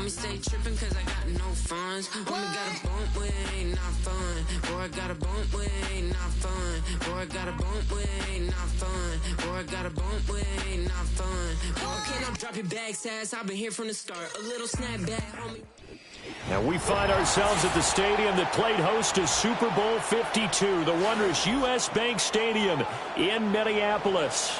Homie stay tripping cause I got no funds. Homie got a bump with it ain't not fun. Boy, I got a bump with it ain't not fun. Boy, I got a bump with it ain't not fun. Boy, I got a bump with it ain't not fun. Boy, can I drop your bags ass? I've been here from the start. A little snapback, homie. Now we find ourselves at the stadium that played host to Super Bowl 52, the wondrous U.S. Bank Stadium in Minneapolis.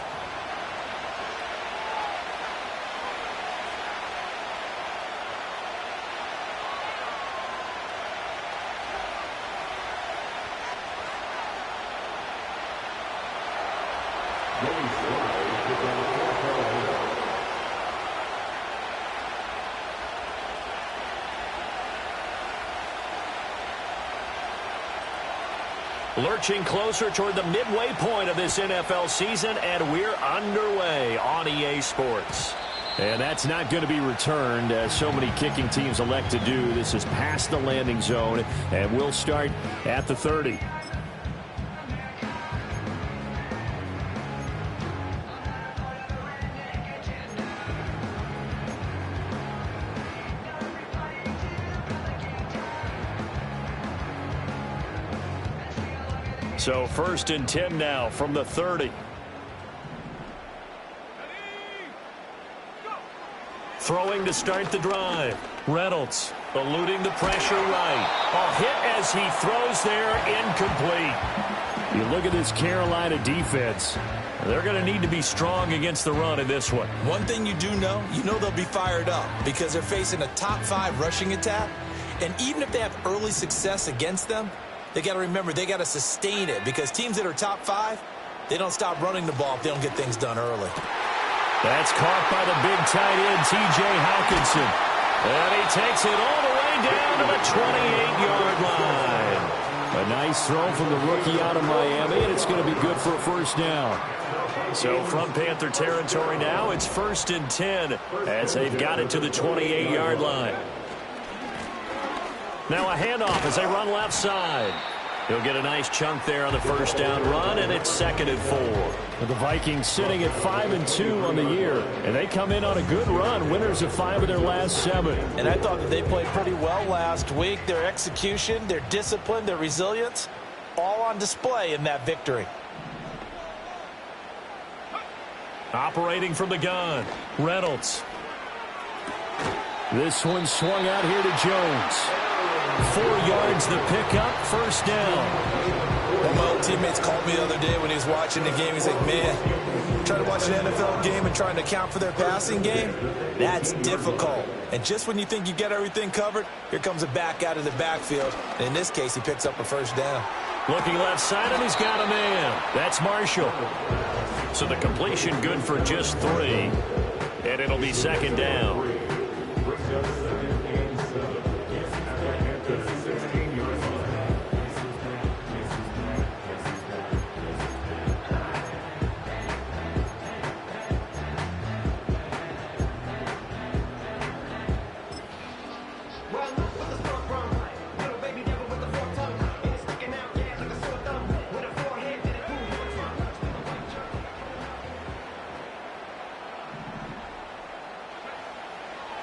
Lurching closer toward the midway point of this NFL season, and we're underway on EA Sports. And that's not going to be returned, as so many kicking teams elect to do. This is past the landing zone, and we'll start at the 30. So 1st and 10 now from the 30. Throwing to start the drive. Reynolds eluding the pressure right. A hit as he throws there, incomplete. You look at this Carolina defense. They're going to need to be strong against the run in this one. One thing you do know, they'll be fired up because they're facing a top 5 rushing attack. And even if they have early success against them, they got to remember they got to sustain it, because teams that are top 5, they don't stop running the ball if they don't get things done early. That's caught by the big tight end, T.J. Hawkinson. And he takes it all the way down to the 28-yard line. A nice throw from the rookie out of Miami, and it's going to be good for a first down. So from Panther territory now, it's 1st and 10 as they've got it to the 28-yard line. Now a handoff as they run left side. He'll get a nice chunk there on the first down run, and it's 2nd and 4. The Vikings sitting at 5-2 on the year, and they come in on a good run, winners of 5 of their last 7. And I thought that they played pretty well last week. Their execution, their discipline, their resilience, all on display in that victory. Operating from the gun, Reynolds. This one swung out here to Jones. 4 yards the pickup, first down. One of my old teammates called me the other day when he was watching the game. He's like, man, trying to watch an NFL game and trying to account for their passing game, that's difficult. And just when you think you get everything covered, here comes a back out of the backfield. And in this case, he picks up a first down. Looking left side, and he's got a man. That's Marshall. So the completion good for just 3. And it'll be 2nd down.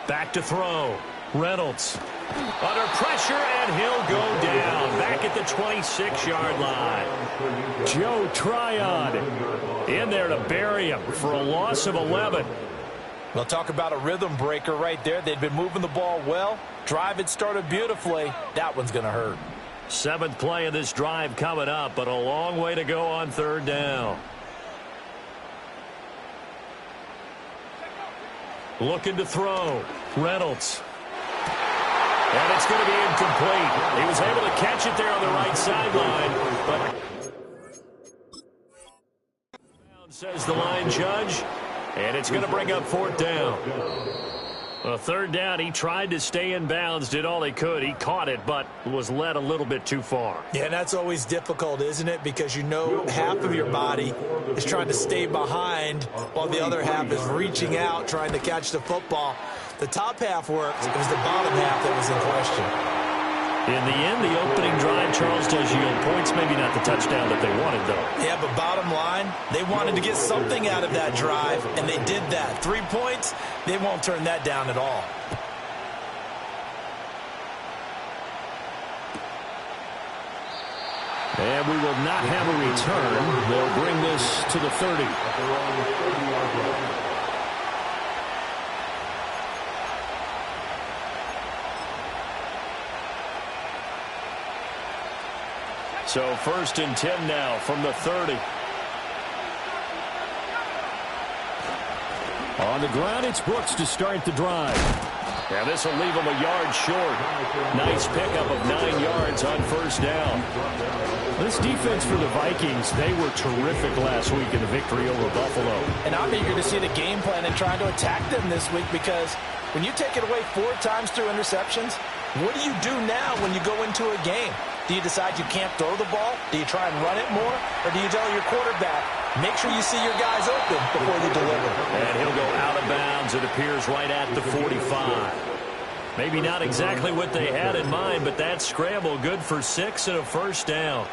Back to throw. Reynolds under pressure, and he'll go down back at the 26-yard line. Joe Tryon in there to bury him for a loss of 11. We'll talk about a rhythm breaker right there. They'd been moving the ball well. Drive had started beautifully. That one's going to hurt. 7th play of this drive coming up, but a long way to go on 3rd down. Looking to throw. Reynolds. And it's going to be incomplete. He was able to catch it there on the right sideline, but says the line judge, and it's going to bring up 4th down. Well, 3rd down, he tried to stay in bounds, did all he could. He caught it, but was led a little bit too far. Yeah, and that's always difficult, isn't it? Because you know half of your body is trying to stay behind while the other half is reaching out, trying to catch the football. The top half worked. It was the bottom half that was in question. In the end, the opening drive, Charles, does yield points. Maybe not the touchdown that they wanted, though. Yeah, but bottom line, they wanted to get something out of that drive, and they did that. 3 points, they won't turn that down at all. And we will not have a return. They'll bring this to the 30. So 1st and 10 now from the 30. On the ground, it's Brooks to start the drive. Now this will leave him a yard short. Nice pickup of 9 yards on 1st down. This defense for the Vikings, they were terrific last week in the victory over Buffalo. And I'm eager to see the game plan and trying to attack them this week, because when you take it away 4 times through interceptions, what do you do now when you go into a game? Do you decide you can't throw the ball? Do you try and run it more? Or do you tell your quarterback, make sure you see your guys open before you deliver? And he'll go out of bounds, it appears, right at the 45. Maybe not exactly what they had in mind, but that scramble good for 6 and a 1st down.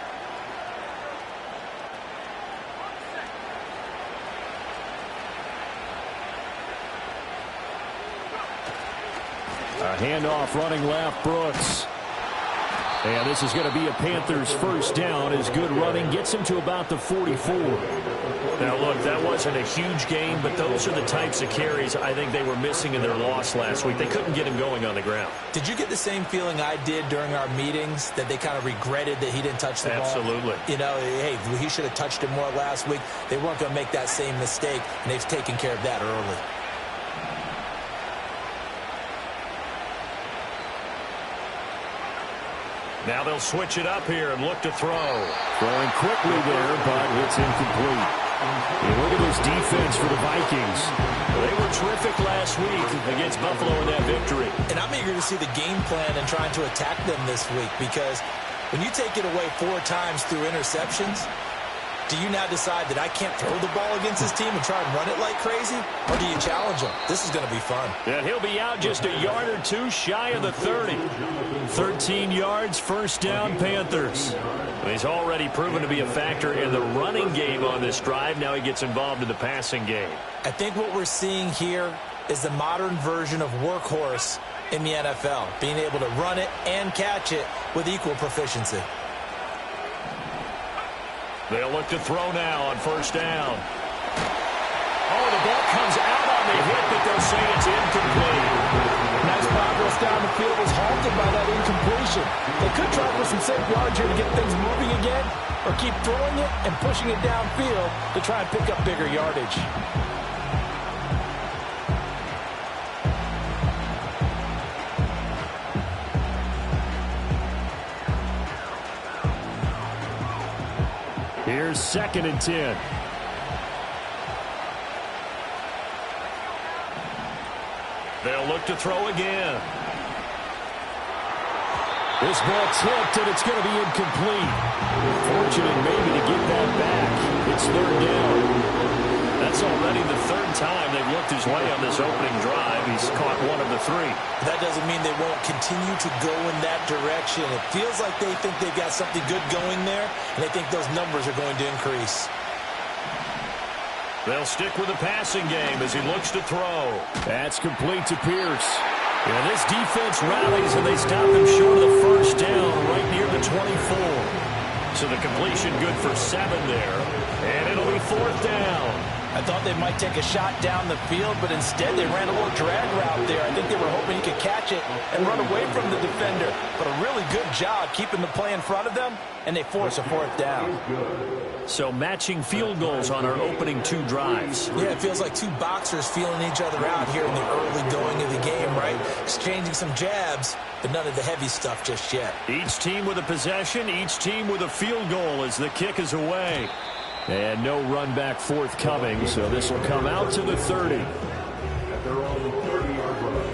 A handoff running left, Brooks. And this is going to be a Panthers 1st down as good running gets him to about the 44. Now, look, that wasn't a huge game, but those are the types of carries I think they were missing in their loss last week. They couldn't get him going on the ground. Did you get the same feeling I did during our meetings, that they kind of regretted that he didn't touch the ball? Absolutely. You know, hey, he should have touched it more last week. They weren't going to make that same mistake, and they've taken care of that early. Now they'll switch it up here and look to throw. Throwing quickly there, but it's incomplete. And look at this defense for the Vikings. They were terrific last week against Buffalo in that victory. And I'm eager to see the game plan and trying to attack them this week, because when you take it away 4 times through interceptions, do you now decide that I can't throw the ball against this team and try and run it like crazy? Or do you challenge them? This is going to be fun. And he'll be out just a yard or 2 shy of the 30. 13 yards, 1st down, Panthers. He's already proven to be a factor in the running game on this drive. Now he gets involved in the passing game. I think what we're seeing here is the modern version of workhorse in the NFL, being able to run it and catch it with equal proficiency. They'll look to throw now on 1st down. Oh, the ball comes out on the hit, but they'll say it's incomplete. Nice progress down the field was halted by that incompletion. They could try for some safe yards here to get things moving again, or keep throwing it and pushing it downfield to try and pick up bigger yardage. Here's 2nd and 10. They'll look to throw again. This ball tipped, and it's going to be incomplete. Fortunate maybe to get that back. It's 3rd down. That's already the 3rd time they've looked his way on this opening drive. He's caught 1 of the 3. That doesn't mean they won't continue to go in that direction. It feels like they think they've got something good going there, and they think those numbers are going to increase. They'll stick with the passing game as he looks to throw. That's complete to Pierce. And this defense rallies, and they stop him short of the 1st down right near the 24. So the completion good for 7 there. And it'll be 4th down. I thought they might take a shot down the field, but instead they ran a little drag route there. I think they were hoping he could catch it and run away from the defender. But a really good job keeping the play in front of them, and they force a 4th down. So matching field goals on our opening 2 drives. Yeah, it feels like 2 boxers feeling each other out here in the early going of the game, right? Exchanging some jabs, but none of the heavy stuff just yet. Each team with a possession, each team with a field goal as the kick is away. And no run back forthcoming, so this will come out to the 30. They're on the 30-yard line.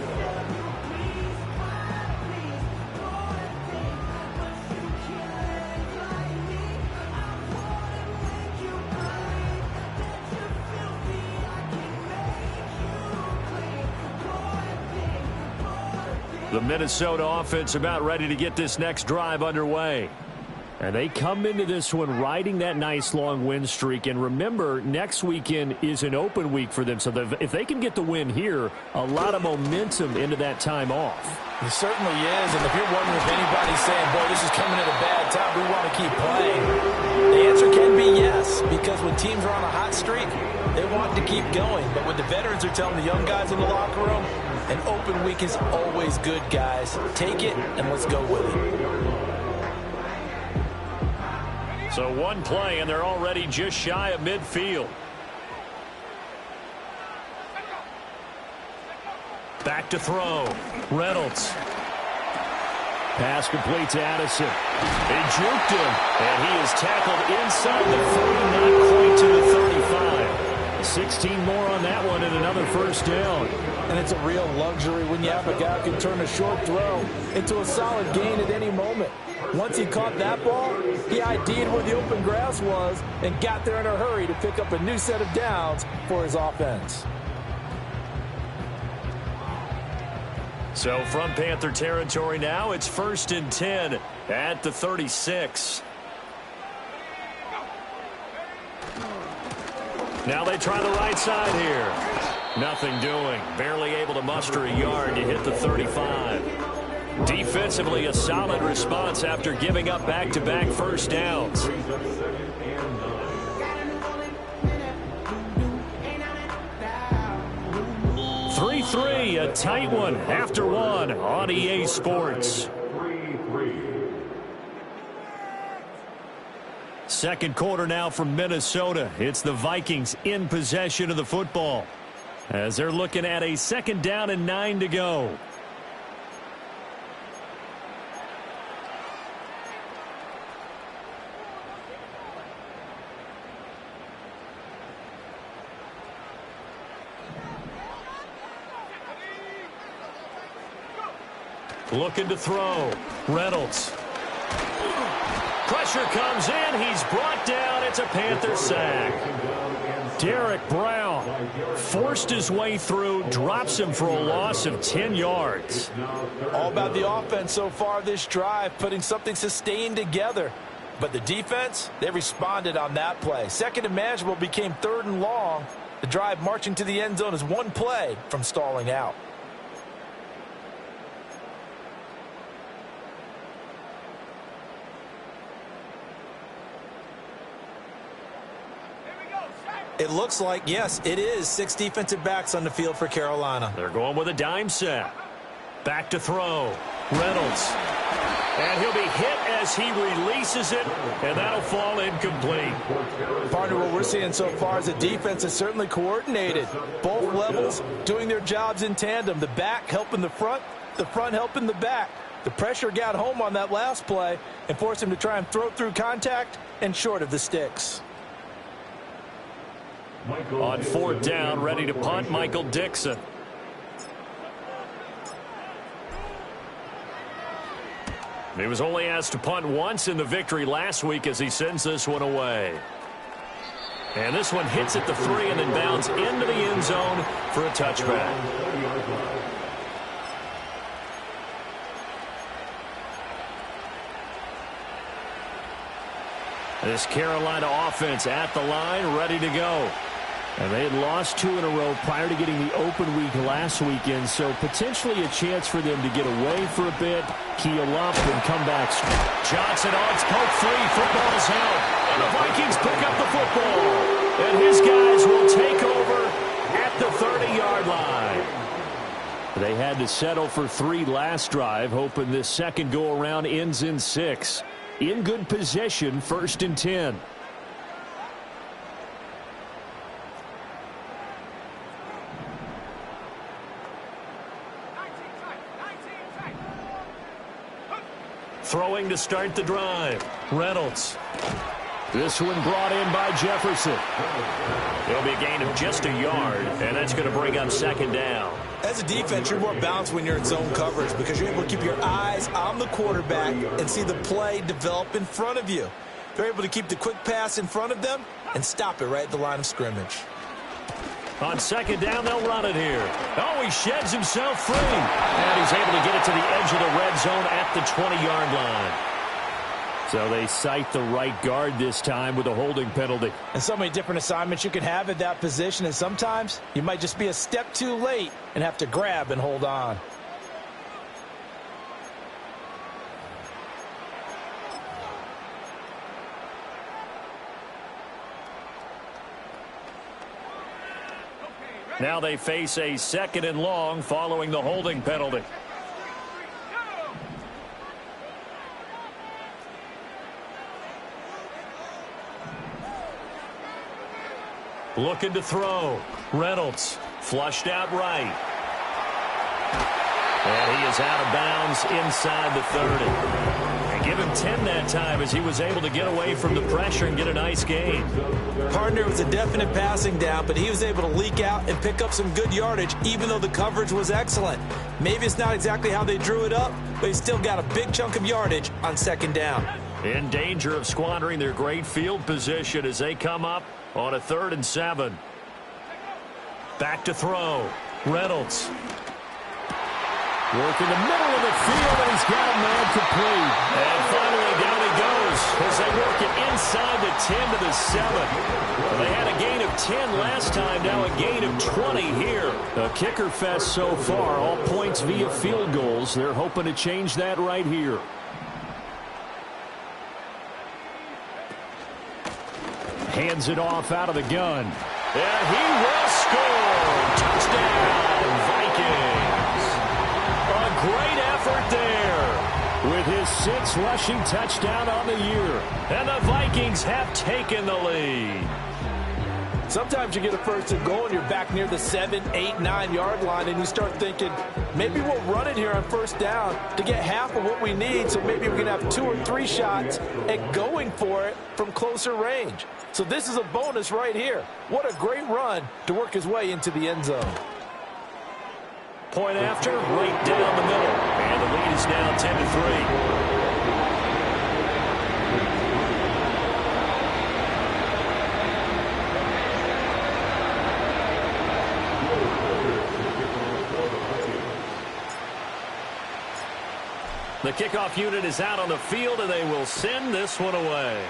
The Minnesota offense about ready to get this next drive underway. And they come into this one riding that nice long win streak. And remember, next weekend is an open week for them. So if they can get the win here, a lot of momentum into that time off. It certainly is. And if you're wondering if anybody's saying, boy, this is coming at a bad time, we want to keep playing, the answer can be yes. Because when teams are on a hot streak, they want to keep going. But when the veterans are telling the young guys in the locker room, an open week is always good, guys. Take it and let's go with it. So one play, and they're already just shy of midfield. Back to throw. Reynolds. Pass complete to Addison. They juked him, and he is tackled inside the 40, not quite to the 35. 16 more on that one and another first down. And it's a real luxury when you have a guy who can turn a short throw into a solid gain at any moment. Once he caught that ball, he ID'd where the open grass was and got there in a hurry to pick up a new set of downs for his offense. So from Panther territory now, it's 1st and 10 at the 36. Now they try the right side here. Nothing doing. Barely able to muster a yard to hit the 35. Defensively, a solid response after giving up back-to-back first downs. 3-3, a tight one after one on EA Sports. Second quarter now from Minnesota. It's the Vikings in possession of the football as they're looking at a 2nd down and 9 to go. Looking to throw. Reynolds. Pressure comes in. He's brought down. It's a Panther sack. Derek Brown forced his way through, drops him for a loss of 10 yards. All about the offense so far this drive, putting something sustained together. But the defense, they responded on that play. 2nd and manageable became 3rd and long. The drive marching to the end zone is one play from stalling out. It looks like, yes, it is 6 defensive backs on the field for Carolina. They're going with a dime set. Back to throw. Reynolds. And he'll be hit as he releases it, and that'll fall incomplete. Partner, what we're seeing so far is the defense is certainly coordinated. Both levels doing their jobs in tandem. The back helping the front helping the back. The pressure got home on that last play and forced him to try and throw through contact and short of the sticks. On 4th down, ready to punt, Michael Dixon. He was only asked to punt once in the victory last week as he sends this one away. And this one hits at the 3 and then bounds into the end zone for a touchback. This Carolina offense at the line, ready to go. And they had lost 2 in a row prior to getting the open week last weekend, so potentially a chance for them to get away for a bit, keel up, and come back. Johnson on its poke free. Football is held. And the Vikings pick up the football. And his guys will take over at the 30-yard line. They had to settle for 3 last drive, hoping this second go-around ends in 6. In good possession, 1st and 10. Throwing to start the drive. Reynolds. This one brought in by Jefferson. It'll be a gain of just a yard, and that's going to bring up 2nd down. As a defense, you're more balanced when you're in zone coverage because you're able to keep your eyes on the quarterback and see the play develop in front of you. They're able to keep the quick pass in front of them and stop it right at the line of scrimmage. On 2nd down, they'll run it here. Oh, he sheds himself free. And he's able to get it to the edge of the red zone at the 20-yard line. So they cite the right guard this time with a holding penalty. And so many different assignments you can have at that position, and sometimes you might just be a step too late and have to grab and hold on. Now they face a 2nd and long following the holding penalty. Looking to throw. Reynolds flushed out right. And he is out of bounds inside the 30. And give him 10 that time as he was able to get away from the pressure and get a nice gain. Partner was a definite passing down, but he was able to leak out and pick up some good yardage even though the coverage was excellent. Maybe it's not exactly how they drew it up, but he still got a big chunk of yardage on 2nd down. In danger of squandering their great field position as they come up on a 3rd and 7. Back to throw. Reynolds. Work in the middle of the field, and he's got a man complete. And finally, down he goes as they work it inside the 10 to the 7. They had a gain of 10 last time, now a gain of 20 here. A kicker fest so far, all points via field goals. They're hoping to change that right here. Hands it off out of the gun. And he will score. Touchdown, Vikings. A great effort there with his 6th rushing touchdown on the year. And the Vikings have taken the lead. Sometimes you get a 1st and goal and you're back near the 7, 8, 9-yard line and you start thinking, maybe we'll run it here on 1st down to get half of what we need, so maybe we can have 2 or 3 shots at going for it from closer range. So this is a bonus right here. What a great run to work his way into the end zone. Point after, right down the middle. And the lead is now 10-3. The kickoff unit is out on the field, and they will send this one away.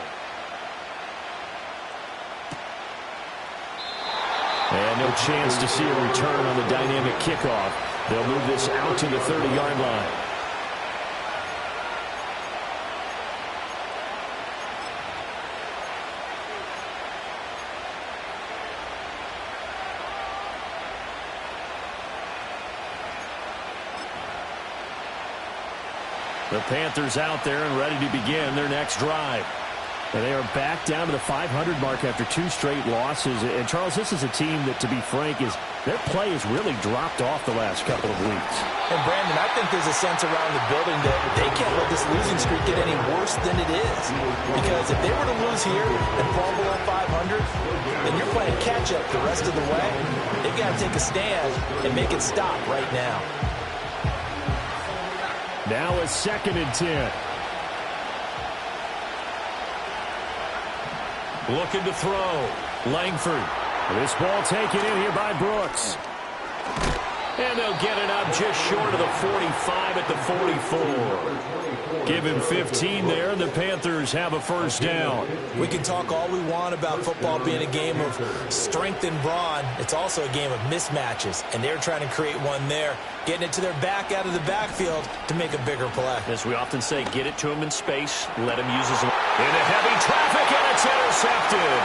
And no chance to see a return on the dynamic kickoff. They'll move this out to the 30-yard line. The Panthers out there and ready to begin their next drive. And they are back down to the 500 mark after 2 straight losses. And, Charles, this is a team that, to be frank, their play has really dropped off the last couple of weeks. And, Brandon, I think there's a sense around the building that they can't let this losing streak get any worse than it is. Because if they were to lose here and fall below 500, then you're playing catch-up the rest of the way. They've got to take a stand and make it stop right now. Now a 2nd and 10. Looking to throw. Langford. This ball taken in here by Brooks. And they'll get it up just short of the 45 at the 44. Give him 15 there, and the Panthers have a 1st down. We can talk all we want about football being a game of strength and brawn. It's also a game of mismatches, and they're trying to create one there, getting it to their back out of the backfield to make a bigger play. As we often say, get it to him in space, let him use his... Into heavy traffic, and it's intercepted.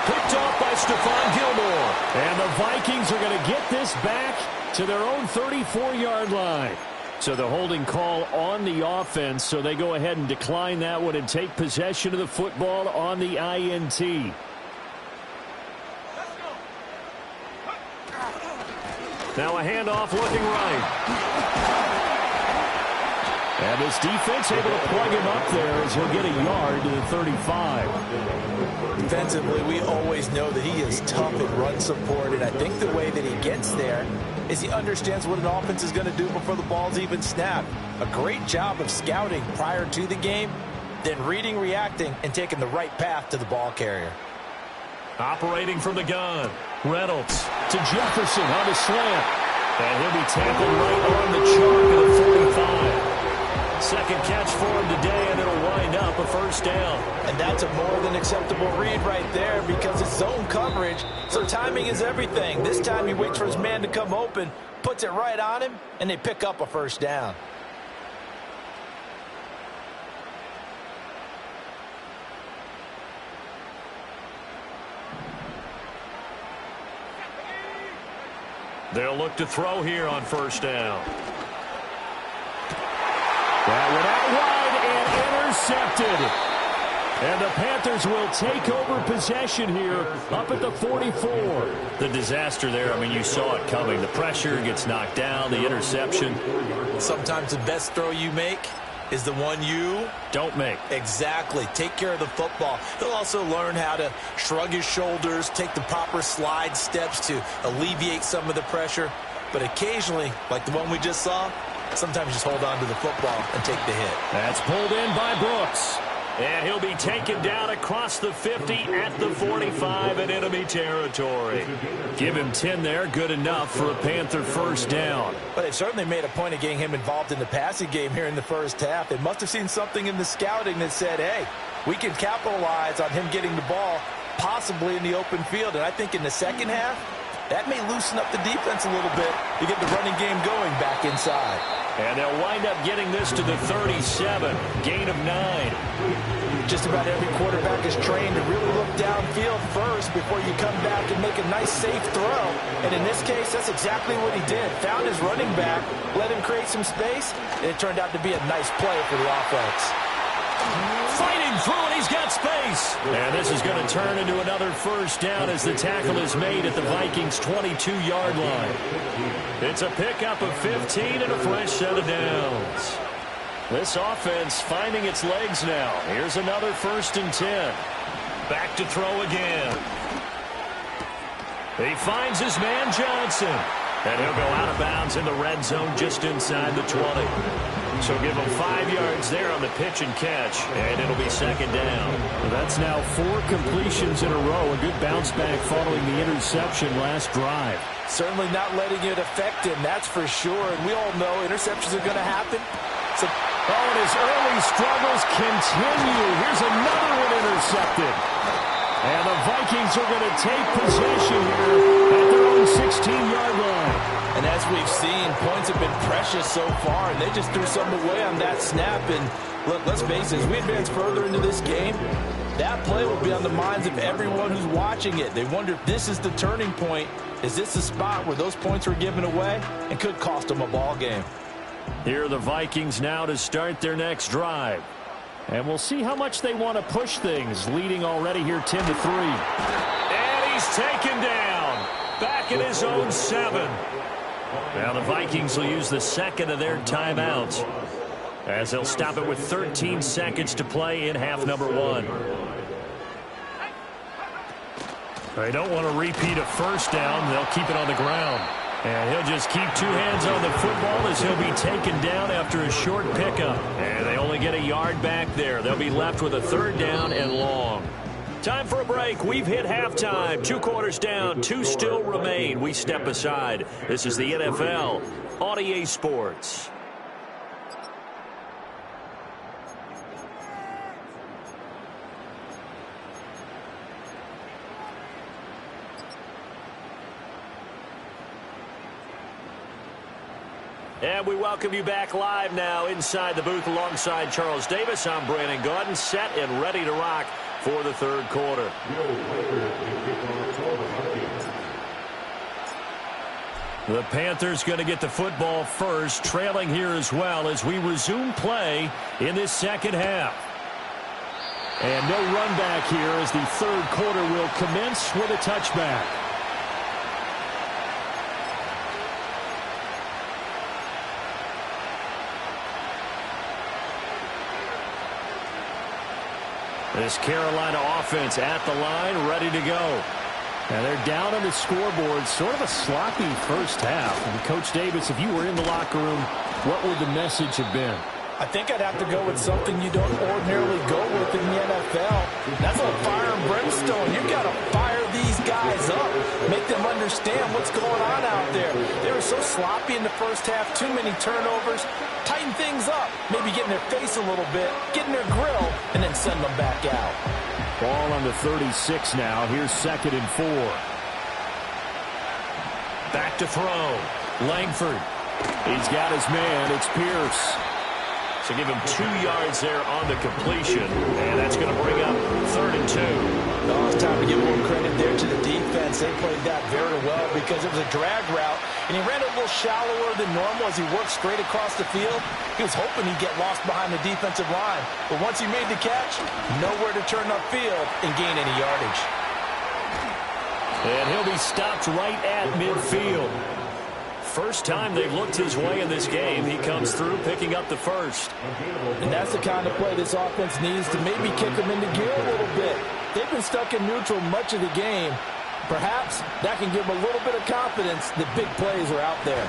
Picked off by Stephon Gilmore. And the Vikings are going to get this back to their own 34-yard line. So the holding call on the offense, so they go ahead and decline that one and take possession of the football on the INT. Now a handoff looking right. And this defense able to plug him up there as he'll get a yard to the 35. Defensively, we always know that he is tough at run support, and I think the way that he gets there is he understands what an offense is going to do before the ball's even snapped. A great job of scouting prior to the game, then reading, reacting, and taking the right path to the ball carrier. Operating from the gun, Reynolds to Jefferson on the slant. And he'll be tackled right on the chalk of the 45. Second catch for him today, and it'll wind up a 1st first down. And that's a more than acceptable read right there because it's zone coverage, so timing is everything. This time he waits for his man to come open, puts it right on him, and they pick up a first down. They'll look to throw here on first down. That went out wide and intercepted. And the Panthers will take over possession here up at the 44. The disaster there, I mean, you saw it coming. The pressure gets knocked down, the interception. Sometimes the best throw you make is the one you don't make. Exactly. Take care of the football. He'll also learn how to shrug his shoulders, take the proper slide steps to alleviate some of the pressure. But occasionally, like the one we just saw, sometimes just hold on to the football and take the hit. That's pulled in by Brooks. And he'll be taken down across the 50 at the 45 in enemy territory. Give him 10 there, good enough for a Panther first down. But they've certainly made a point of getting him involved in the passing game here in the first half. They must have seen something in the scouting that said, hey, we can capitalize on him getting the ball possibly in the open field. And I think in the second half, that may loosen up the defense a little bit to get the running game going back inside. And they'll wind up getting this to the 37, gain of 9. Just about every quarterback is trained to really look downfield first before you come back and make a nice, safe throw. And in this case, that's exactly what he did. Found his running back, let him create some space, and it turned out to be a nice play for the offense. Fighting through, and he's got space. And this is going to turn into another first down as the tackle is made at the Vikings' 22-yard line. It's a pickup of 15 and a fresh set of downs. This offense finding its legs now. Here's another 1st and 10. Back to throw again. He finds his man Johnson. And he'll go out of bounds in the red zone just inside the 20. So give him 5 yards there on the pitch and catch, and it'll be second down. Well, that's now 4 completions in a row. A good bounce back following the interception last drive. Certainly not letting it affect him, that's for sure. And we all know interceptions are going to happen. So, and his early struggles continue. Here's another one intercepted. And the Vikings are going to take possession here at their own 16-yard line. And as we've seen, points have been precious so far, and they just threw some away on that snap. And look, let's face it, as we advance further into this game, that play will be on the minds of everyone who's watching it. They wonder if this is the turning point. Is this the spot where those points were given away and could cost them a ball game? Here are the Vikings now to start their next drive. And we'll see how much they want to push things, leading already here 10-3. And he's taken down, back at his own 7. Now the Vikings will use the second of their timeouts, as they'll stop it with 13 seconds to play in half number 1. They don't want to repeat a first down. They'll keep it on the ground. And he'll just keep 2 hands on the football as he'll be taken down after a short pickup. And they only get a yard back there. They'll be left with a 3rd down and long. Time for a break. We've hit halftime. 2 quarters down. 2 still remain. We step aside. This is the NFL on EA Sports. And we welcome you back live now inside the booth alongside Charles Davis. I'm Brandon Gaudin, set and ready to rock for the 3rd quarter. The Panthers going to get the football first, trailing here as well as we resume play in this second half. And no run back here as the 3rd quarter will commence with a touchback. This Carolina offense at the line, ready to go. And they're down on the scoreboard, sort of a sloppy first half. And Coach Davis, if you were in the locker room, what would the message have been? I think I'd have to go with something you don't ordinarily go with in the NFL. That's a fire and brimstone. You've got to fire these guys up. Make them understand what's going on out there. They were so sloppy in the first half. Too many turnovers. Tighten things up. Maybe get in their face a little bit. Get in their grill. And then send them back out. Ball on the 36 now. Here's 2nd and 4. Back to throw. Langford. He's got his man. It's Pierce. So give him 2 yards there on the completion. And that's going to bring up 3rd and 2. No, it's time to give more credit there to the defense. They played that very well because it was a drag route. And he ran a little shallower than normal as he worked straight across the field. He was hoping he'd get lost behind the defensive line. But once he made the catch, nowhere to turn upfield and gain any yardage. And he'll be stopped right at midfield. First time they've looked his way in this game. He comes through picking up the first. And that's the kind of play this offense needs to maybe kick them into gear a little bit. They've been stuck in neutral much of the game. Perhaps that can give them a little bit of confidence that big plays are out there.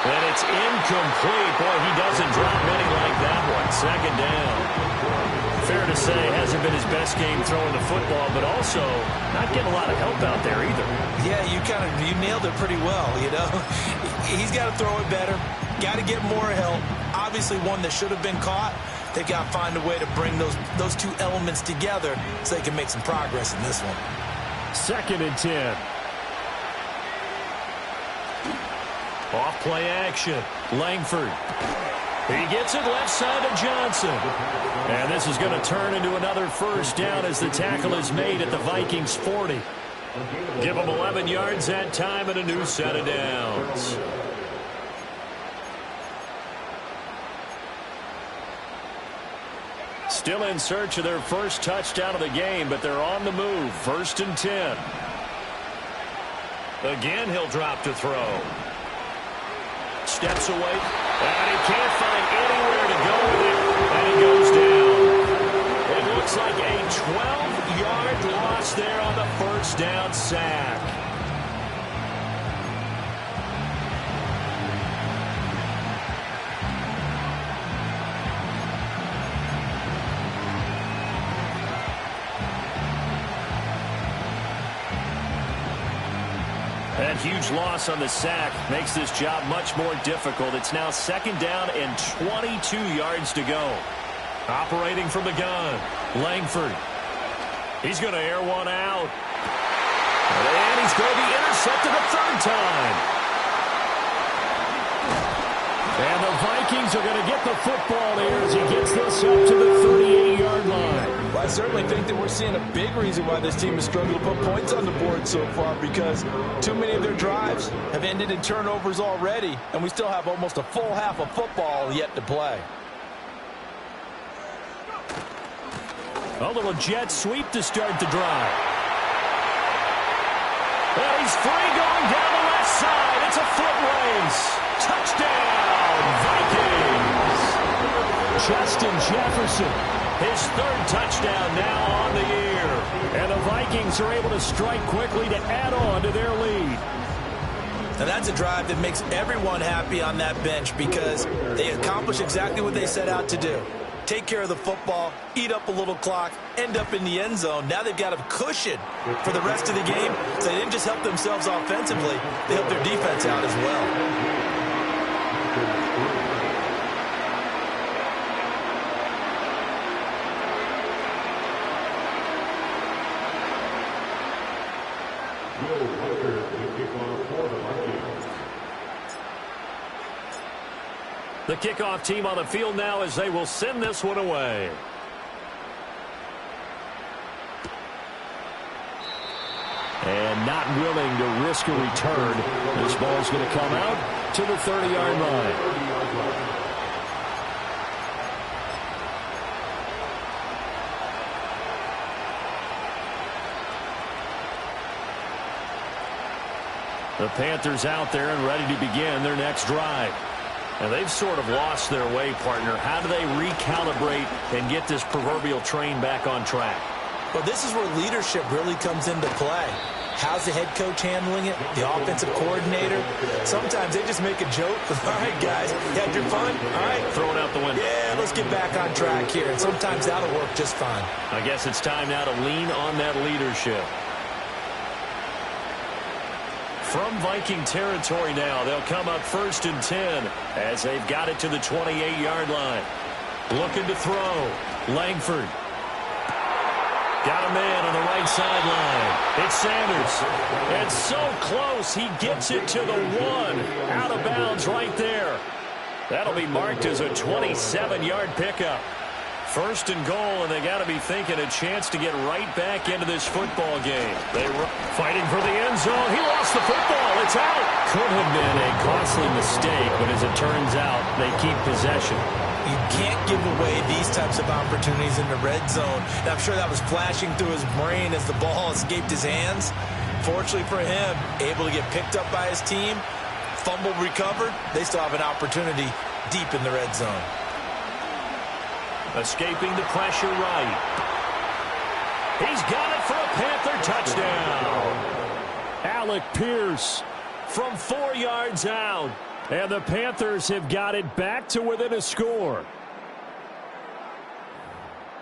And it's incomplete. Boy, he doesn't drop many like that one. 2nd down. Fair to say, hasn't been his best game throwing the football, but also not getting a lot of help out there either. Yeah, you nailed it pretty well, you know. He's got to throw it better. Got to get more help. Obviously one that should have been caught. They've got to find a way to bring those two elements together so they can make some progress in this one. 2nd and 10. Off play action. Langford. He gets it left side of Johnson. And this is going to turn into another 1st down as the tackle is made at the Vikings 40. Give them 11 yards that time and a new set of downs. Still in search of their first touchdown of the game, but they're on the move. 1st and 10. Again, he'll drop to throw. Steps away, and he can't find anywhere to go with it, and he goes down. It looks like a 12-yard loss there on the 1st down sack. That huge loss on the sack makes this job much more difficult. It's now 2nd down and 22 yards to go. Operating from the gun, Langford. He's going to air one out. And he's going to be intercepted a 3rd time. And the Vikings are going to get the football here as he gets this up to the 38-yard line. Well, I certainly think that we're seeing a big reason why this team has struggled to put points on the board so far, because too many of their drives have ended in turnovers already, and we still have almost a full half of football yet to play. A little jet sweep to start the drive. And he's free going down the left side. It's a foot race. Touchdown, Vikings. Justin Jefferson, his 3rd touchdown now on the year. And the Vikings are able to strike quickly to add on to their lead. Now that's a drive that makes everyone happy on that bench because they accomplish exactly what they set out to do. Take care of the football, eat up a little clock, end up in the end zone. Now they've got a cushion for the rest of the game. So they didn't just help themselves offensively, they helped their defense out as well. The kickoff team on the field now as they will send this one away. And not willing to risk a return. This ball's going to come out to the 30-yard line. The Panthers out there and ready to begin their next drive. And they've sort of lost their way, partner. How do they recalibrate and get this proverbial train back on track? Well, this is where leadership really comes into play. How's the head coach handling it? The offensive coordinator? Sometimes they just make a joke. All right, guys, you had your fun? All right. Throw it out the window. Yeah, let's get back on track here. And sometimes that'll work just fine. I guess it's time now to lean on that leadership. From Viking territory now, they'll come up 1st and 10 as they've got it to the 28-yard line. Looking to throw. Langford. Got a man on the right sideline. It's Sanders. And so close, he gets it to the 1. Out of bounds right there. That'll be marked as a 27-yard pickup. 1st and goal, and they got to be thinking a chance to get right back into this football game. They were fighting for the end zone. He lost the football. It's out. Could have been a costly mistake, but as it turns out, they keep possession. You can't give away these types of opportunities in the red zone. And I'm sure that was flashing through his brain as the ball escaped his hands. Fortunately for him, able to get picked up by his team, fumble recovered. They still have an opportunity deep in the red zone. Escaping the pressure right. He's got it for a Panther touchdown. Alec Pierce from 4 yards out. And the Panthers have got it back to within a score.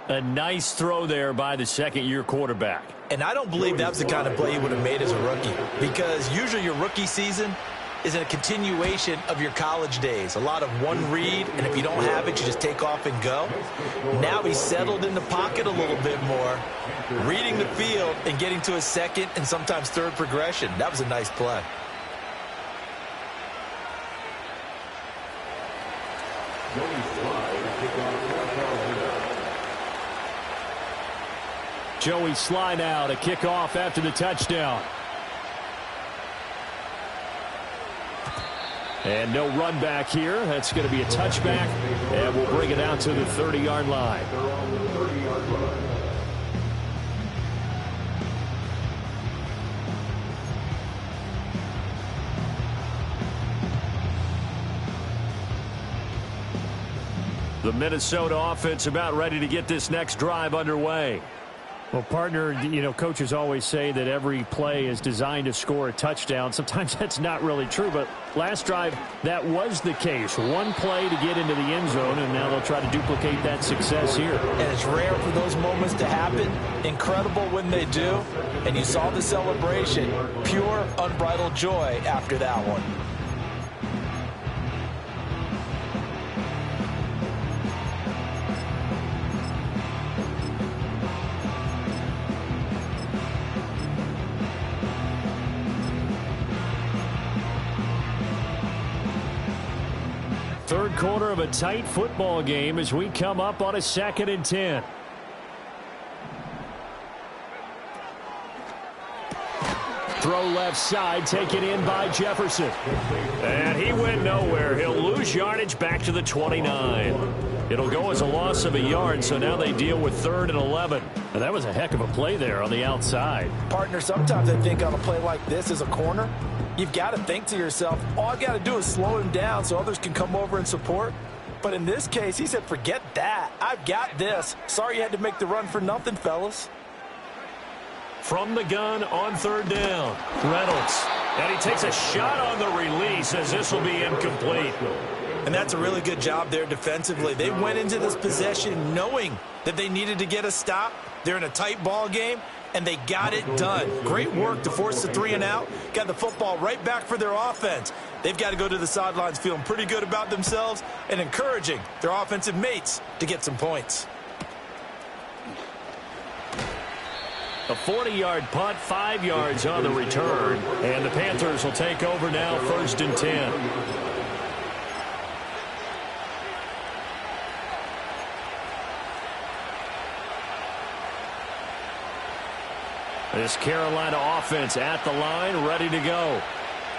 A nice throw there by the second-year quarterback. And I don't believe that was the kind of play he would have made as a rookie, because usually your rookie season is a continuation of your college days. A lot of one read, and if you don't have it, you just take off and go. Now he's settled in the pocket a little bit more, reading the field and getting to a second and sometimes third progression. That was a nice play. Joey Sly now to kick off after the touchdown. And no run back here. That's going to be a touchback, and we'll bring it out to the 30-yard line. The Minnesota offense about ready to get this next drive underway. Well, partner, you know, coaches always say that every play is designed to score a touchdown. Sometimes that's not really true, but last drive, that was the case. One play to get into the end zone, and now they'll try to duplicate that success here. And it's rare for those moments to happen. Incredible when they do. And you saw the celebration. Pure, unbridled joy after that one. Third quarter of a tight football game as we come up on a 2nd and 10. Throw left side, taken in by Jefferson. And he went nowhere. He'll lose yardage back to the 29. It'll go as a loss of a yard, so now they deal with 3rd and 11. And that was a heck of a play there on the outside. Partner, sometimes I think on a play like this as a corner, you've got to think to yourself, all I got to do is slow him down so others can come over and support. But in this case, he said, forget that. I've got this. Sorry you had to make the run for nothing, fellas. From the gun on 3rd down, Reynolds. And he takes a shot on the release as this will be incomplete. And that's a really good job there defensively. They went into this possession knowing that they needed to get a stop. They're in a tight ball game, and they got it done. Great work to force the 3 and out. Got the football right back for their offense. They've got to go to the sidelines feeling pretty good about themselves and encouraging their offensive mates to get some points. A 40-yard punt, 5 yards on the return. And the Panthers will take over now, 1st and 10. This Carolina offense at the line, ready to go.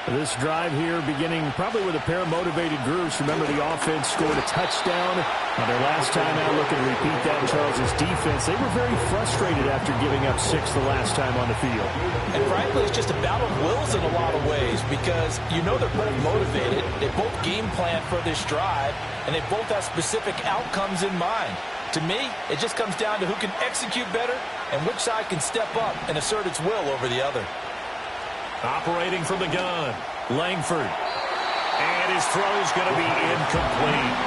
This drive here beginning probably with a pair of motivated groups. Remember, the offense scored a touchdown on their last time out. Looking to repeat that. Charles's defense, they were very frustrated after giving up 6 the last time on the field. And frankly, it's just a battle of wills in a lot of ways, because you know they're both motivated. They both game plan for this drive, and they both have specific outcomes in mind. To me, it just comes down to who can execute better and which side can step up and assert its will over the other. Operating from the gun, Langford. And his throw's going to be incomplete.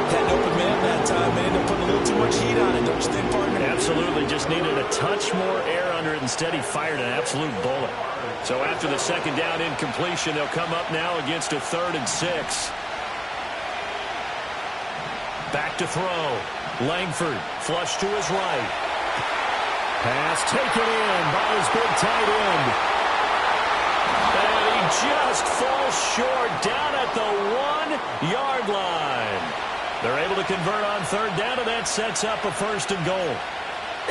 Had an open man that time. They ended up putting a little too much heat on it, don't you think, partner? Absolutely. Just needed a touch more air under it. Instead, he fired an absolute bullet. So after the second down incompletion, they'll come up now against a 3rd and 6. Back to throw. Langford, flush to his right. Pass taken in by his big tight end. And he just falls short down at the 1-yard line. They're able to convert on 3rd down, and that sets up a 1st and goal.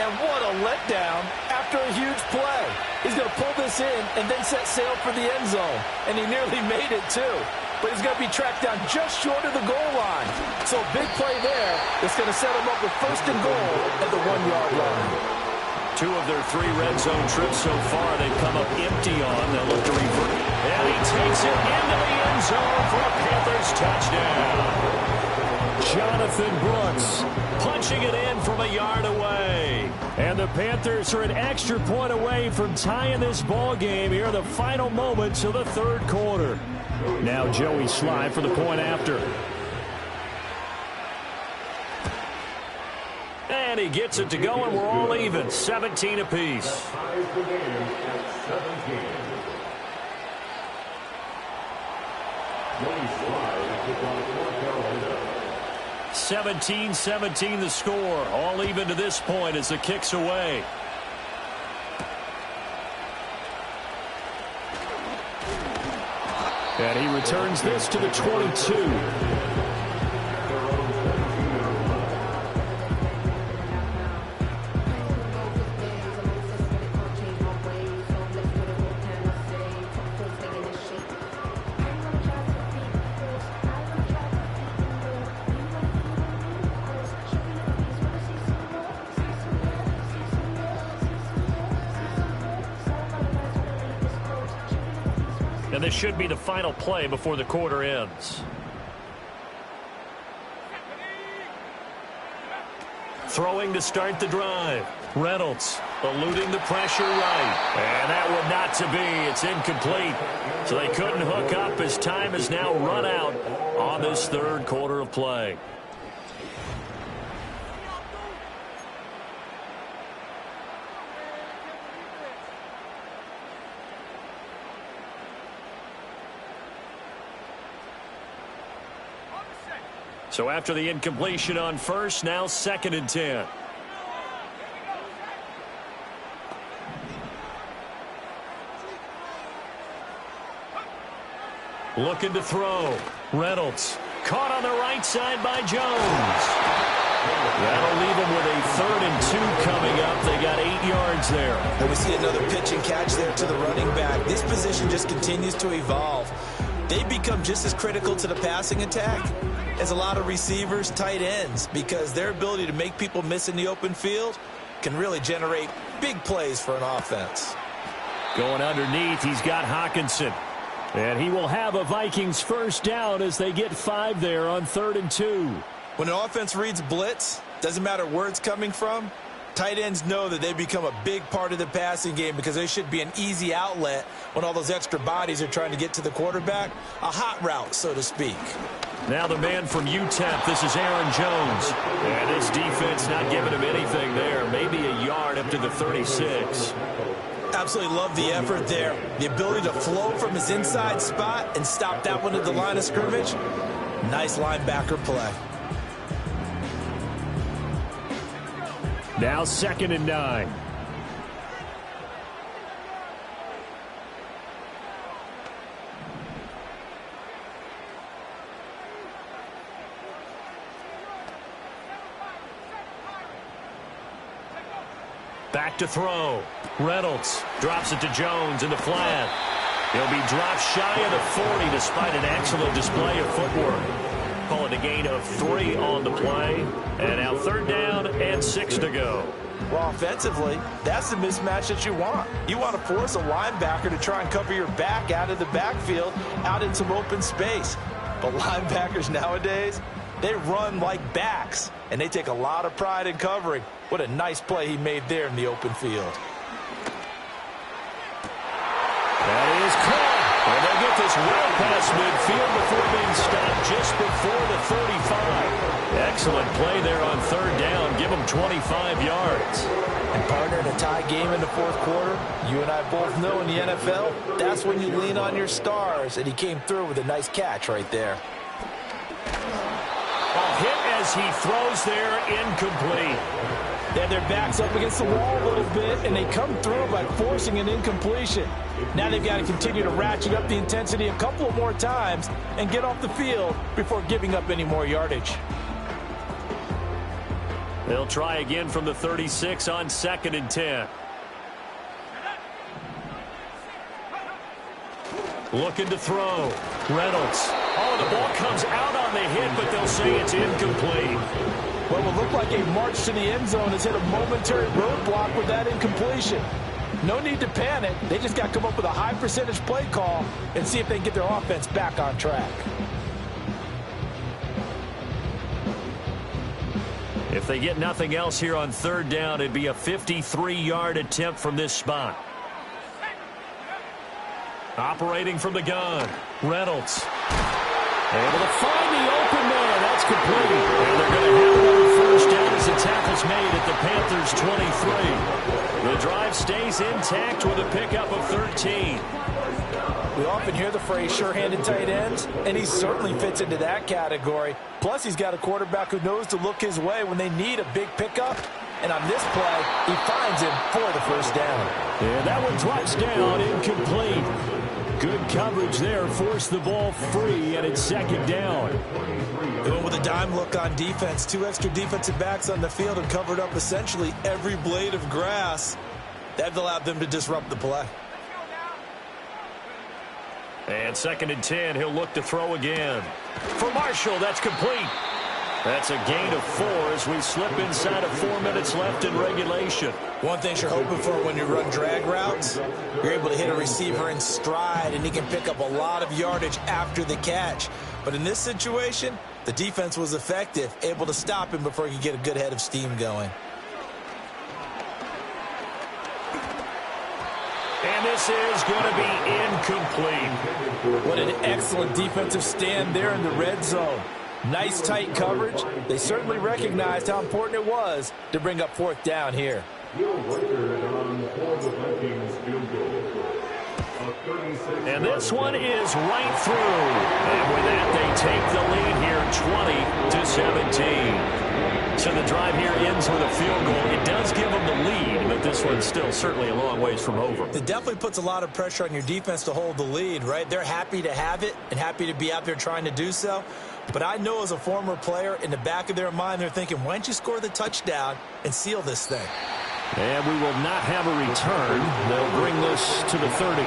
And what a letdown after a huge play. He's going to pull this in and then set sail for the end zone. And he nearly made it, too. But he's going to be tracked down just short of the goal line. So a big play there that's going to set him up with 1st and goal at the 1-yard line. 2 of their 3 red zone trips so far, they've come up empty on. They'll look to revert. And he takes it into the end zone for a Panthers touchdown. Jonathan Brooks punching it in from a yard away. And the Panthers are an extra point away from tying this ball game here in the final moments of the 3rd quarter. Now Joey Sly for the point after. And he gets it to go, and we're all even, 17 apiece. Ties the game at 17. Joey Sly kicked off for Carolina. 17-17 the score. All even to this point as the kick's away. And he returns this to the 22. And this should be the final play before the quarter ends. Throwing to start the drive. Reynolds eluding the pressure right. And that would not to be. It's incomplete. So they couldn't hook up as time has now run out on this 3rd quarter of play. So after the incompletion on 1st, now 2nd and 10. Looking to throw. Reynolds caught on the right side by Jones. That'll leave them with a 3rd and 2 coming up. They got 8 yards there. And we see another pitch and catch there to the running back. This position just continues to evolve. They become just as critical to the passing attack as a lot of receivers, tight ends, because their ability to make people miss in the open field can really generate big plays for an offense. Going underneath, he's got Hawkinson. And he will have a Vikings 1st down as they get 5 there on 3rd and 2. When an offense reads blitz, doesn't matter where it's coming from, tight ends know that they become a big part of the passing game because they should be an easy outlet when all those extra bodies are trying to get to the quarterback. A hot route, so to speak. Now the man from UTEP, this is Aaron Jones. And this defense not giving him anything there. Maybe a yard up to the 36. Absolutely love the effort there. The ability to flow from his inside spot and stop that one at the line of scrimmage. Nice linebacker play. Now 2nd and 9. Back to throw. Reynolds drops it to Jones in the flat. He'll be dropped shy of the 40 despite an excellent display of footwork. Call it a gain of 3 on the play. And now 3rd down and 6 to go. Well, offensively, that's the mismatch that you want. You want to force a linebacker to try and cover your back out of the backfield, out in some open space. But linebackers nowadays, they run like backs, and they take a lot of pride in covering. What a nice play he made there in the open field. That is caught. And they get this well past midfield before being stopped just before the 35. Excellent play there on third down. Give them 25 yards. And partner, in a tie game in the fourth quarter, you and I both know in the NFL, that's when you lean on your stars. And he came through with a nice catch right there. A hit as he throws there, incomplete. They had their backs up against the wall a little bit, and they come through by forcing an incompletion. Now they've got to continue to ratchet up the intensity a couple of more times and get off the field before giving up any more yardage. They'll try again from the 36 on 2nd and 10. Looking to throw. Reynolds. Oh, the ball comes out on the hit, but they'll say it's incomplete. What will look like a march to the end zone has hit a momentary roadblock with that incompletion. No need to panic. They just got to come up with a high percentage play call and see if they can get their offense back on track. If they get nothing else here on third down, it'd be a 53-yard attempt from this spot. Operating from the gun, Reynolds. Able to find the open man. That's complete. And they're going to have another first down as the tackle's made at the Panthers' 23. The drive stays intact with a pickup of 13. We often hear the phrase sure-handed tight ends, and he certainly fits into that category. Plus, he's got a quarterback who knows to look his way when they need a big pickup. And on this play, he finds him for the first down. And that one drops down, incomplete. Good coverage there, forced the ball free, and it's second down. They went with a dime look on defense. 2 extra defensive backs on the field and covered up essentially every blade of grass. That allowed them to disrupt the play. And 2nd and 10, he'll look to throw again. For Marshall, that's complete. That's a gain of 4 as we slip inside of 4 minutes left in regulation. One thing you're hoping for when you run drag routes, you're able to hit a receiver in stride, and he can pick up a lot of yardage after the catch. But in this situation, the defense was effective, able to stop him before he could get a good head of steam going. And this is going to be incomplete. What an excellent defensive stand there in the red zone. Nice tight coverage. They certainly recognized how important it was to bring up 4th down here. And this one is right through. And with that, they take the lead here 20-17. So the drive here ends with a field goal. It does give them the lead, but this one's still certainly a long ways from over. It definitely puts a lot of pressure on your defense to hold the lead, right? They're happy to have it and happy to be out there trying to do so. But I know as a former player, in the back of their mind, they're thinking, why don't you score the touchdown and seal this thing? And we will not have a return. They'll bring this to the 30.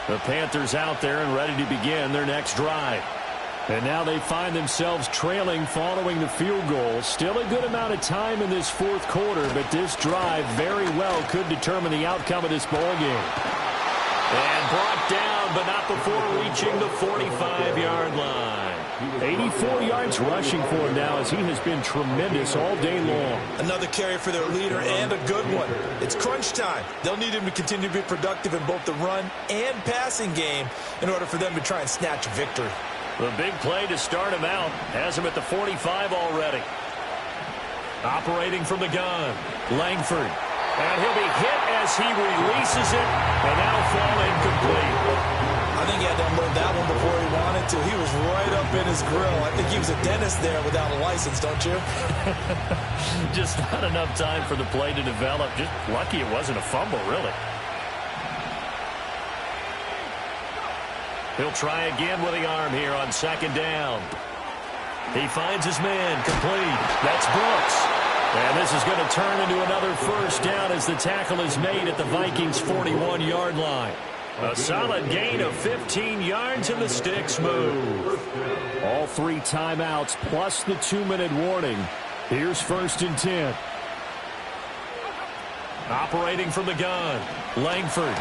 The Panthers out there and ready to begin their next drive. And now they find themselves trailing following the field goal. Still a good amount of time in this fourth quarter, but this drive very well could determine the outcome of this ball game. And brought down, but not before reaching the 45-yard line. 84 yards rushing for him now as he has been tremendous all day long. Another carry for their leader and a good one. It's crunch time. They'll need him to continue to be productive in both the run and passing game in order for them to try and snatch a victory. The big play to start him out has him at the 45 already. Operating from the gun, Langford. And he'll be hit as he releases it, and that'll fall incomplete. I think he had to unload that one before he wanted to. He was right up in his grill. I think he was a dentist there without a license, don't you? Just not enough time for the play to develop. Just lucky it wasn't a fumble, really. He'll try again with the arm here on second down. He finds his man, complete. That's Brooks. And this is going to turn into another first down as the tackle is made at the Vikings' 41-yard line. A solid gain of 15 yards, and the sticks move. All 3 timeouts plus the 2-minute warning. Here's 1st and 10. Operating from the gun, Langford. And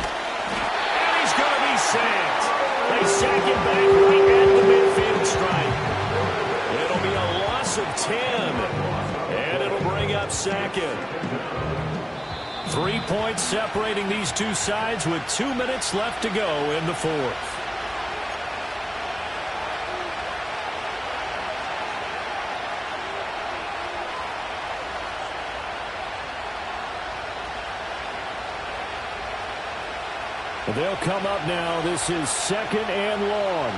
he's going to be sacked. They sack him back right at the midfield stripe. It'll be a loss of 10, and it'll bring up 2nd. 3 points separating these two sides with 2 minutes left to go in the 4th. They'll come up now. This is 2nd and long.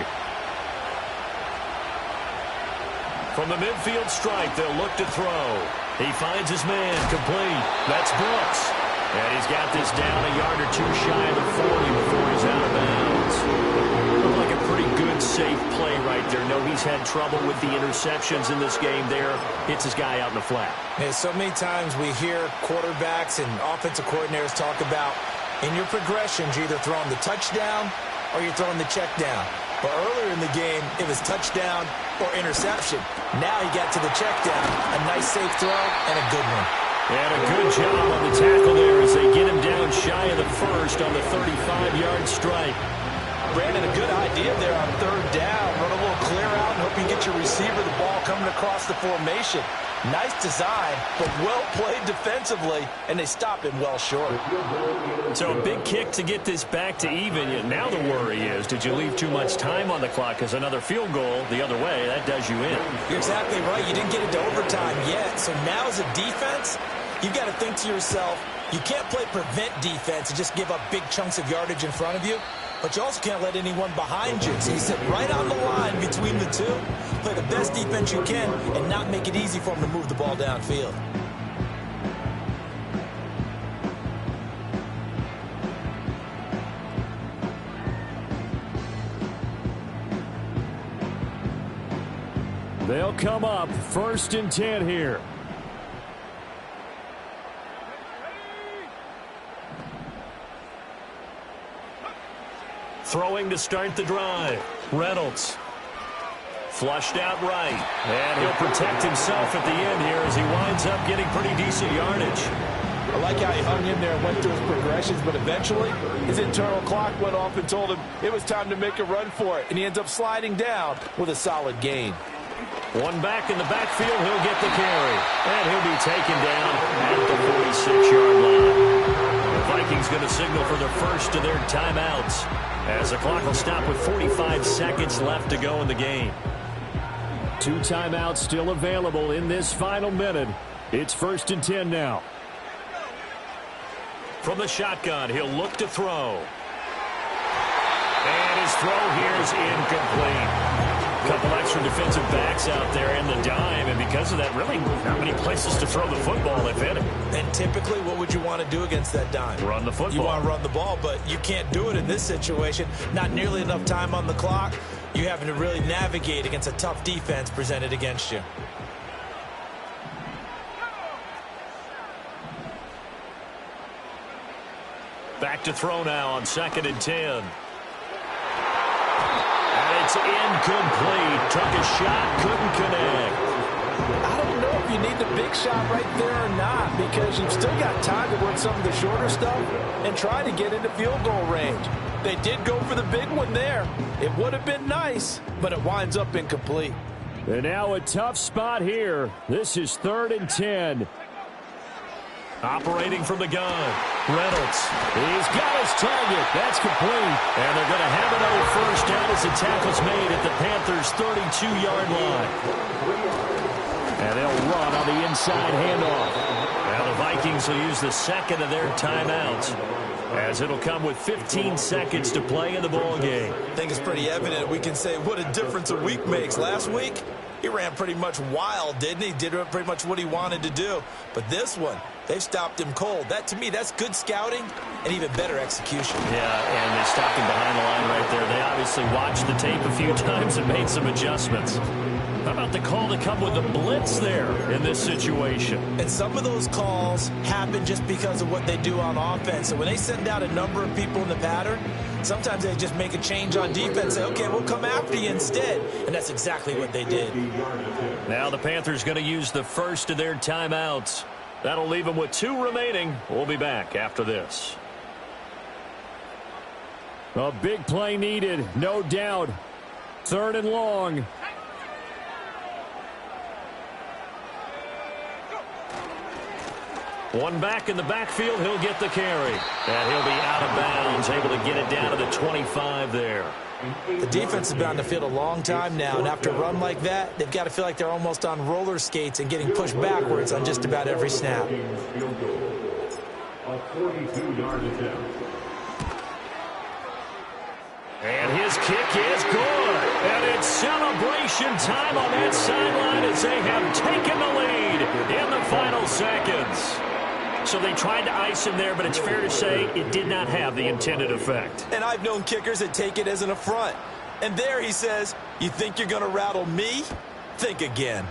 From the midfield stripe, they'll look to throw. He finds his man, complete. That's Brooks. And he's got this down a yard or 2 shy of the 40 before he's out of bounds. Looked like a pretty good, safe play right there. No, he's had trouble with the interceptions in this game there. Hits his guy out in the flat. Yeah, so many times we hear quarterbacks and offensive coordinators talk about in your progressions, you're either throwing the touchdown or you're throwing the check down. But earlier in the game, it was touchdown or interception. Now he got to the check down. A nice safe throw and a good one. And a good job on the tackle there as they get him down shy of the 1st on the 35-yard strike. Brandon, a good idea there on 3rd down. Run a little clear out and hope you get your receiver the ball coming across the formation. Nice design, but well played defensively, and they stop him well short. So a big kick to get this back to even. Now the worry is, did you leave too much time on the clock? Because another field goal the other way, that does you in. You're exactly right. You didn't get into overtime yet. So now as a defense, you've got to think to yourself, you can't play prevent defense and just give up big chunks of yardage in front of you. But you also can't let anyone behind you. So you sit right on the line between the two, play the best defense you can, and not make it easy for them to move the ball downfield. They'll come up 1st and 10 here. Throwing to start the drive. Reynolds. Flushed out right. And he'll protect himself at the end here as he winds up getting pretty decent yardage. I like how he hung in there and went through his progressions, but eventually his internal clock went off and told him it was time to make a run for it, and he ends up sliding down with a solid gain. One back in the backfield, he'll get the carry. And he'll be taken down at the 46-yard line. The Vikings going to signal for the first of their timeouts, as the clock will stop with 45 seconds left to go in the game. 2 timeouts still available in this final minute. It's 1st and 10 now. From the shotgun, he'll look to throw. And his throw here is incomplete. A couple extra defensive backs out there in the dime, and because of that, really not many places to throw the football, if any. And typically, what would you want to do against that dime? Run the football. You want to run the ball, but you can't do it in this situation. Not nearly enough time on the clock. You're having to really navigate against a tough defense presented against you. Back to throw now on 2nd and 10. And it's incomplete. Took a shot, couldn't connect. I don't know if you need the big shot right there or not, because you've still got time to work some of the shorter stuff and try to get into field goal range. They did go for the big one there. It would have been nice, but it winds up incomplete. And now a tough spot here. This is 3rd and 10. Operating from the gun, Reynolds. He's got his target. That's complete. And they're going to have another first down as the tackle's made at the Panthers' 32-yard line. And they'll run on the inside handoff. Now the Vikings will use the second of their timeouts, as it'll come with 15 seconds to play in the ball game. I think it's pretty evident. We can say what a difference a week makes. Last week, he ran pretty much wild, didn't he? Did pretty much what he wanted to do. But this one, they've stopped him cold. That, to me, that's good scouting and even better execution. Yeah, and they stopped him behind the line right there. They obviously watched the tape a few times and made some adjustments. How about the call to come with the blitz there in this situation? And some of those calls happen just because of what they do on offense. So when they send out a number of people in the pattern, sometimes they just make a change on defense, say, okay, we'll come after you instead. And that's exactly what they did. Now the Panthers going to use the first of their timeouts. That'll leave them with 2 remaining. We'll be back after this. A big play needed, no doubt. 3rd and long. One back in the backfield, he'll get the carry. And he'll be out of bounds, able to get it down to the 25 there. The defense has been on the field a long time now, and after a run like that, they've got to feel like they're almost on roller skates and getting pushed backwards on just about every snap. A 42-yard attempt. And his kick is good. And it's celebration time on that sideline as they have taken the lead in the final seconds. So they tried to ice him there, but it's fair to say it did not have the intended effect. And I've known kickers that take it as an affront. And there he says, you think you're going to rattle me? Think again.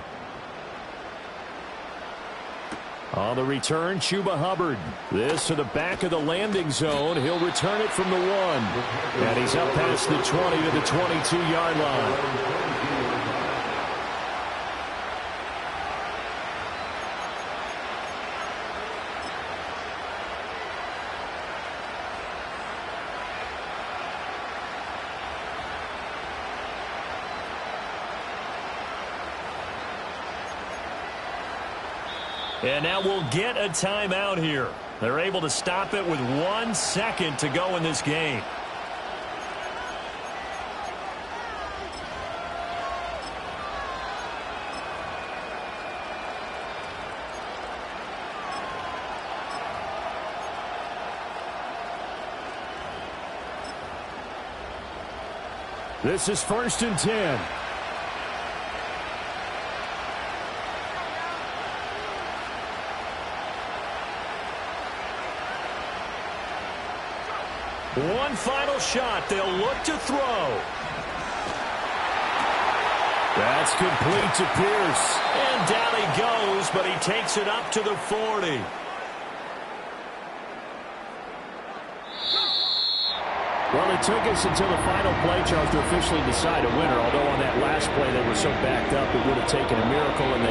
On the return, Chuba Hubbard. This to the back of the landing zone. He'll return it from the 1. And he's up past the 20 to the 22-yard line. And now we'll get a timeout here. They're able to stop it with 1 second to go in this game. This is 1st and 10. One final shot. They'll look to throw. That's complete to Pierce. And down he goes, but he takes it up to the 40. Well, it took us until the final play, Charles, to officially decide a winner, although on that last play they were so backed up it would have taken a miracle, and they